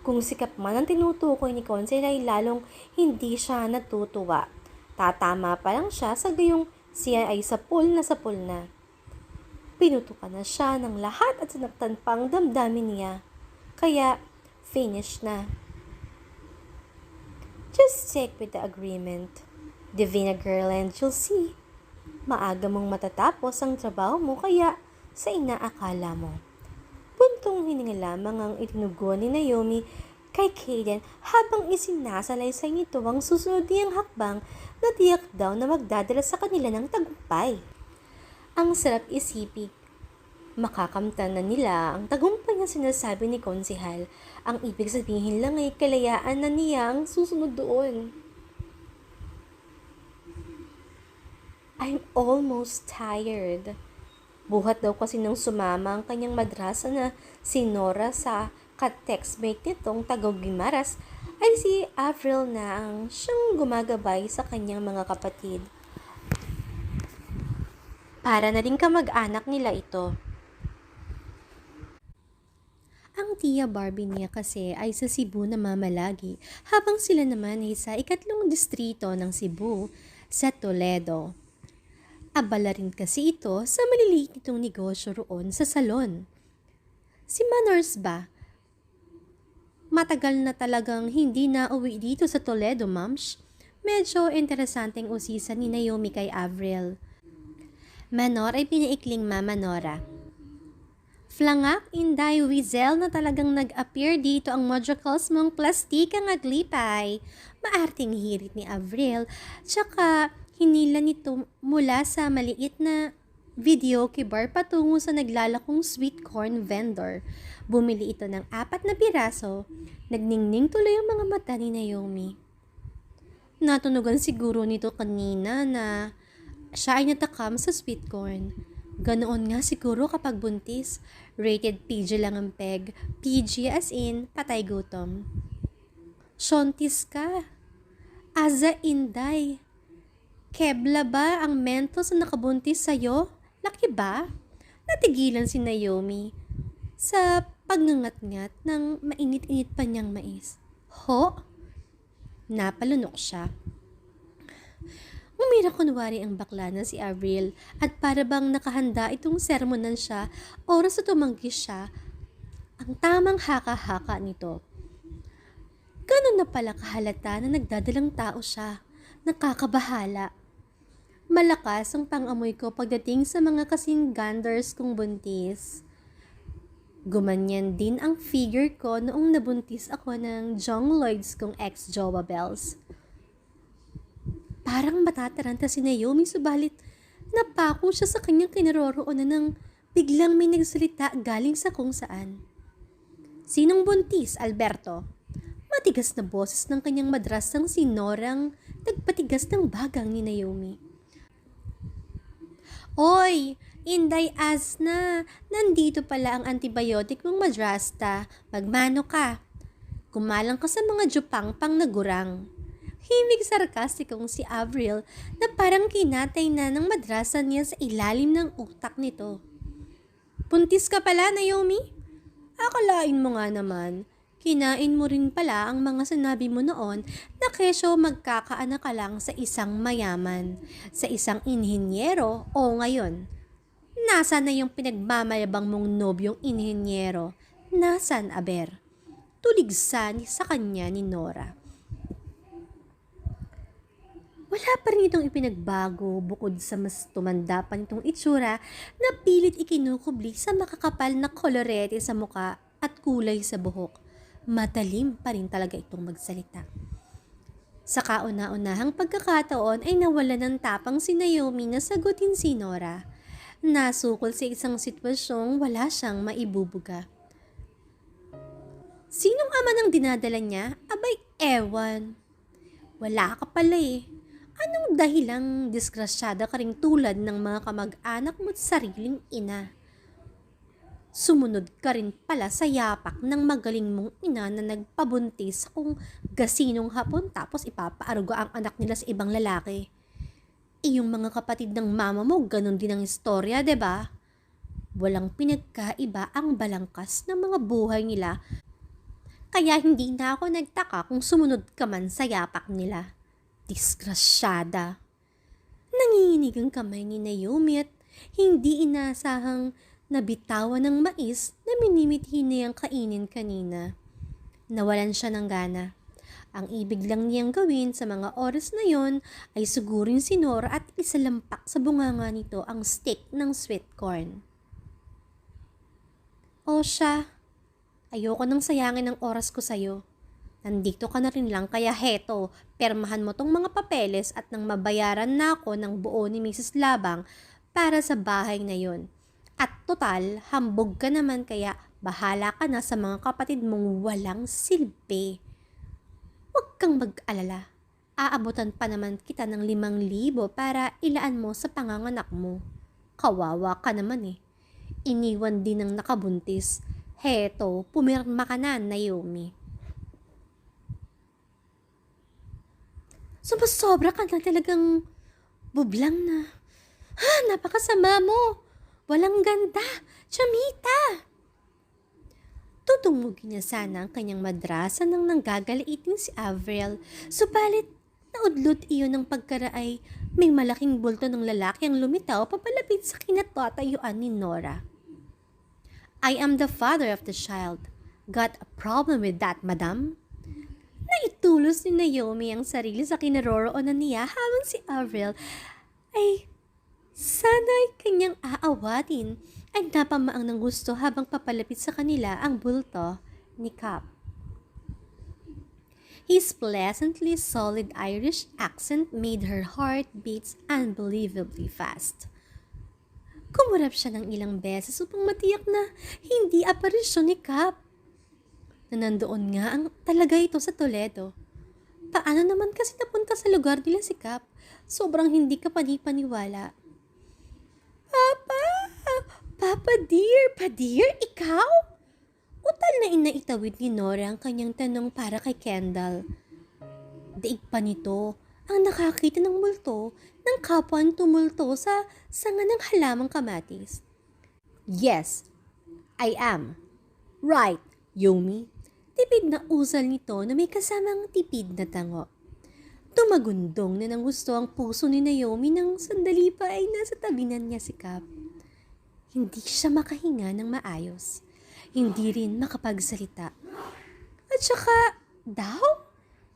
Kung si Cap man ang tinutukoy ni Consil ay lalong hindi siya natutuwa. Tatama pa lang siya sa gayong siya ay sapul na. Pinutukan na siya ng lahat at sinaktan pang damdamin niya. Kaya, finish na. Just stick with the agreement. Divina girl, and you'll see. Maaga mong matatapos ang trabaho mo kaya sa inaakala mo. Buntong hininga lamang ang itinugon ni Naomi kay Kaden habang isinasalaysay nito ang susunod niyang hakbang na tiyak daw na magdadala sa kanila ng tagumpay. Ang sarap isipin. Makakamtan na nila ang tagumpay na sinasabi ni Konsehal. Ang ibig sabihin lang ay kalayaan na niya ang susunod doon. I'm almost tired. Buhat daw kasi nang sumama ang kanyang madrasa na si Nora sa ka-textmate nitong taga-Guimaras ay si Avril na ang siyang gumagabay sa kanyang mga kapatid. Para na rin kamag-anak nila ito. Ang tiya Barbie niya kasi ay sa Cebu na mamalagi, habang sila naman ay sa ikatlong distrito ng Cebu, sa Toledo. Abala rin kasi ito sa maliliit nitong negosyo roon sa salon. Si Manors ba? Matagal na talagang hindi na uwi dito sa Toledo, Mams. Medyo interesanteng usisan ni Naomi kay Avril. Manor ay pinaikling Mama Nora. Flangak, Inday, Wizel na talagang nag-appear dito ang modjocals mong plastikang aglipay. Maarting hirit ni Avril, tsaka hinila nito mula sa maliit na video bar patungo sa naglalakong sweet corn vendor. Bumili ito ng 4 na piraso. Nagningning tuloy ang mga mata ni Naomi. Natunugan siguro nito kanina na siya ay natakam sa sweet corn. Ganoon nga siguro kapag buntis. Rated PG lang ang peg. PG as in patay gutom. Shontis ka. Aza Inday. Kebla ba ang mentos na nakabuntis sa'yo? Laki ba? Natigilan si Naomi sa pagngangat-ngat ng mainit-init pa niyang mais. Ho? Napalunok siya. Umira kunwari ang bakla na si Avril at para bang nakahanda itong sermonan siya, oras na tumanggi siya, ang tamang haka-haka nito. Ganun na pala kahalata na nagdadalang tao siya. Nakakabahala. Malakas ang pang-amoy ko pagdating sa mga kasing ganders kong buntis. Gumanyan din ang figure ko noong nabuntis ako ng John Lloyds kong ex-Jowa Bells. Parang matataranta si Naomi subalit napako siya sa kanyang kinaroroonan nang biglang may nagsalita galing sa kung saan. Sinong buntis, Alberto? Matigas na boses ng kanyang madrasang si Norang nagpatigas ng bagang ni Naomi. Oy, Inday Asna, nandito pala ang antibiotic mong madrasta. Magmano ka. Kumalang ka sa mga jupang-pang na gurang. Himig sarkastikong si Avril na parang kinatay na ng madrasa niya sa ilalim ng utak nito. Puntis ka pala, Naomi? Akalain mo nga naman. Kinain mo rin pala ang mga sinabi mo noon na kesyo magkakaanak ka lang sa isang mayaman, sa isang inhinyero o ngayon. Nasaan na yung pinagmamayabang mong nobyong inhinyero? Nasaan, aber? Tuligsan sa kanya ni Nora. Wala pa rin itong ipinagbago bukod sa mas tumanda pa nitong itsura na pilit ikinukubli sa makakapal na kolorete sa muka at kulay sa buhok. Matalim pa rin talaga itong magsalita. Sa kauna-unahang pagkakataon ay nawala ng tapang si Naomi na sagutin si Nora. Nasukol sa isang sitwasyong wala siyang maibubuga. Sinong ama ng dinadala niya? Abay, ewan. Wala ka pala eh. Anong dahilang disgrasyada ka ring tulad ng mga kamag-anak mo't sariling ina? Sumunod ka rin pala sa yapak ng magaling mong ina na nagpabuntis kung gasinong hapon tapos ipapaaruga ang anak nila sa ibang lalaki. Yung mga kapatid ng mama mo, ganun din ang istorya, 'di ba? Walang pinagkaiba ang balangkas ng mga buhay nila, kaya hindi na ako nagtaka kung sumunod ka man sa yapak nila. Disgrasyada. Nanginginig ang kamay ni Naomi at hindi inasahang nabitawan ng mais na minimithi niyang kainin kanina. Nawalan siya ng gana. Ang ibig lang niyang gawin sa mga oras na yon ay sugurin si Nora at isalampak sa bunganga nito ang stick ng sweet corn. O siya, ayoko nang sayangin ang oras ko sa'yo. Nandito ka na rin lang kaya heto, permahan mo tong mga papeles at nang mabayaran na ako ng buo ni Mrs. Labang para sa bahay na yon. At total, hambog ka naman kaya bahala ka na sa mga kapatid mong walang silbi. Huwag kang mag-alala. Aabutan pa naman kita ng 5,000 para ilaan mo sa panganganak mo. Kawawa ka naman eh. Iniwan din ng nakabuntis. Heto, pumirma ka na, Naomi. Sumasobra ka na talagang bublang na. Napakasama mo. Walang ganda. Chamita. Tutungugin niya sana ang kanyang madrasa nang nanggagaliitin si Avril. Subalit, naudlot iyon ng pagkaraay may malaking bulto ng lalaki ang lumitaw papalapit sa kinatatayuan ni Nora. I am the father of the child. Got a problem with that, madam? Naitulos ni Naomi ang sarili sa kinaroroonan niya habang si Avril ay sana'y kanyang aawatin ay napamaang ng gusto habang papalapit sa kanila ang bulto ni Cap. His pleasantly solid Irish accent made her heart beats unbelievably fast. Kumurap siya ng ilang beses upang matiyak na hindi aparisyon ni Cap. Na nandoon nga ang talaga ito sa Toledo. Paano naman kasi napunta sa lugar nila si Cap? Sobrang hindi ka panipaniwala. Papa dear, ikaw? Utal na inaitawid ni Nora ang kanyang tanong para kay Kendall. Daig pa nito ang nakakita ng multo ng kapwan tumulto sa sanga ng halamang kamatis. Yes, I am. Right, Yomi. Tipid na usal nito na may kasamang tipid na tango. Tumagundong na ng gusto ang puso ni Naomi nang sandali pa ay nasa tabinan niya si Cap. Hindi siya makahinga ng maayos. Hindi rin makapagsalita. At saka,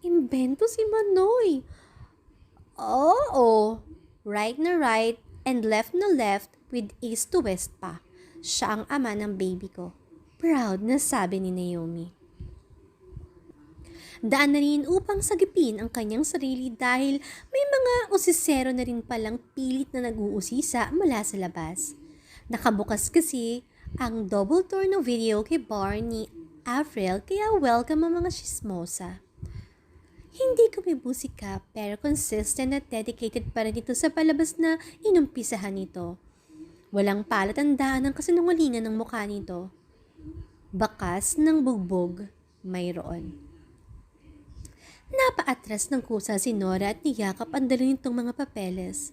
imbento si Manoy. Oo, right na right and left na left with east to west pa. Siya ang ama ng baby ko. Proud na sabi ni Naomi. Daan na rin upang sagipin ang kanyang sarili dahil may mga usisero na rin palang pilit na nag-uusisa mula sa labas. Nakabukas kasi ang double tour ng video kay bar ni Avril kaya welcome ang mga chismosa. Hindi kumibo si Cap pero consistent at dedicated pa rin ito sa palabas na inumpisahan nito. Walang palatandaan ng kasinungalingan ng mukha nito. Bakas ng bugbog mayroon. Napaatras ng kusa si Nora at niyakap ang dala nitong mga papeles.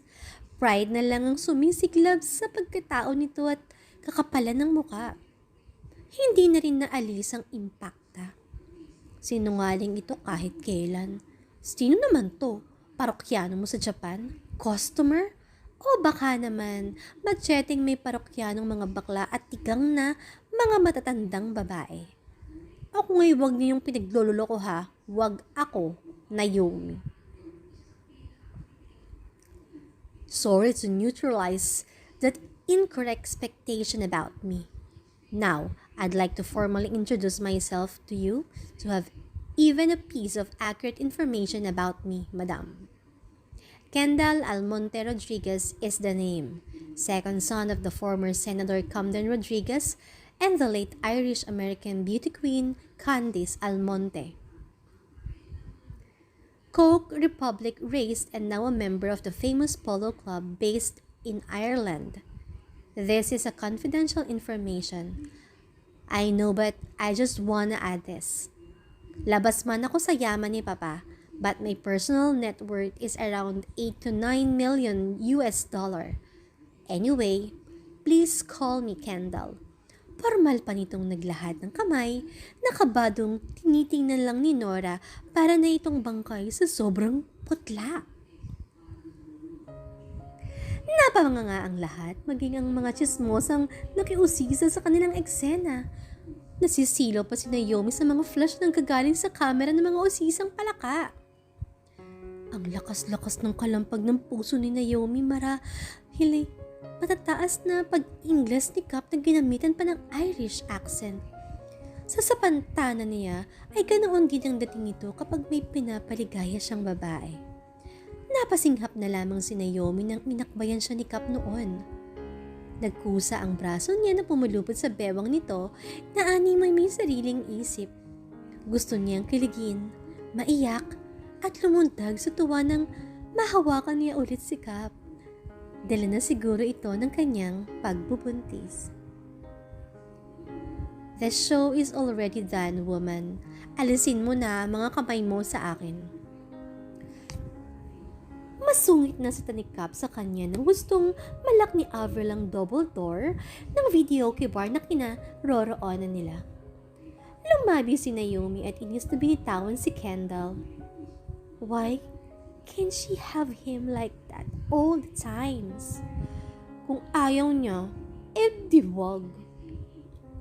Pride na lang ang sumisiklab sa pagkatao nito at kakapalan ng muka. Hindi na rin naalis ang impakta. Sinungaling ito kahit kailan. Sino naman to? Parokyano mo sa Japan? Customer? O baka naman, matchetting may parokyanong mga bakla at tigang na mga matatandang babae. Ako ngayon wag niyong pinagloloko ha. Wag ako, Naomi. Sorry to neutralize that incorrect expectation about me. Now, I'd like to formally introduce myself to you to have even a piece of accurate information about me, madam. Kendall Almonte Rodriguez is the name, second son of the former Senator Camden Rodriguez and the late Irish-American beauty queen Candice Almonte. Coke Republic raised and now a member of the famous polo club based in Ireland. This is a confidential information. I know, but I just wanna add this. Labas man ako sa yaman ni Papa, but my personal net worth is around 8 to 9 million US dollar. Anyway, please call me Kendall. Formal pa nitong naglahad ng kamay, nakabadong tinitingnan lang ni Nora para na itong bangkay sa sobrang putla. Napamanga nga ang lahat, maging ang mga chismosang nakiusisa sa kanilang eksena. Nasisilo pa si Naomi sa mga flash ng gagaling sa camera ng mga usisang palaka. Ang lakas-lakas ng kalampag ng puso ni Naomi marahil matataas na pag-Ingles ni Cap na ginamitan pa ng Irish accent. Sa sapantanan niya ay ganoon din ang dating nito kapag may pinapaligaya siyang babae. Napasinghap na lamang si Naomi nang inakbayan siya ni Cap noon. Nagkusa ang braso niya na pumulupot sa bewang nito na animoy may sariling isip. Gusto niyang kiligin, maiyak, at lumundag sa tuwa nang mahawakan niya ulit si Cap. Dala na siguro ito ng kanyang pagbubuntis. The show is already done, woman. Alisin mo na mga kamay mo sa akin. Masungit na sa tanikap sa kanya nang gustong malak ni Avril ang double door ng video bar na kinaroroonan nila. Lumabi si Naomi at inis na binitawan si Kendall. Why can't she have him like that all the times? Kung ayaw niya, di wag.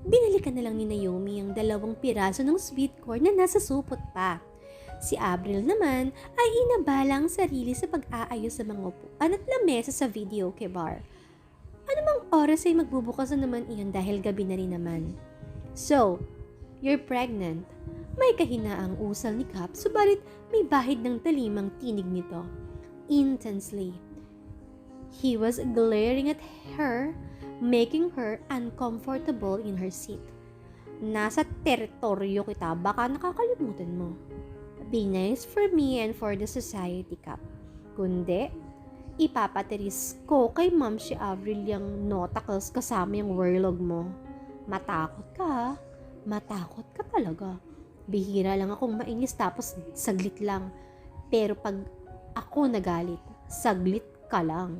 Binalikan na lang ni Naomi ang 2 piraso ng sweet corn na nasa supot pa. Si Avril naman ay inabala ang sarili sa pag-aayos sa mga upuan at lamesa sa video bar. Anumang oras ay magbubukas na naman iyon dahil gabi na rin naman. So, you're pregnant. May kahinaang usal ni Cap, subalit may bahid ng talimang tinig nito. Intensely. He was glaring at her, making her uncomfortable in her seat. Nasa teritoryo kita, baka nakakalimutan mo. Be nice for me and for the society, Cap. Kundi, ipapatiris ko kay Ma'am si Avril yung notakles kasama yung warlog mo. Matakot ka, matakot ka talaga. Bihira lang akong mainis tapos saglit lang. Pero pag ako nagalit, saglit ka lang.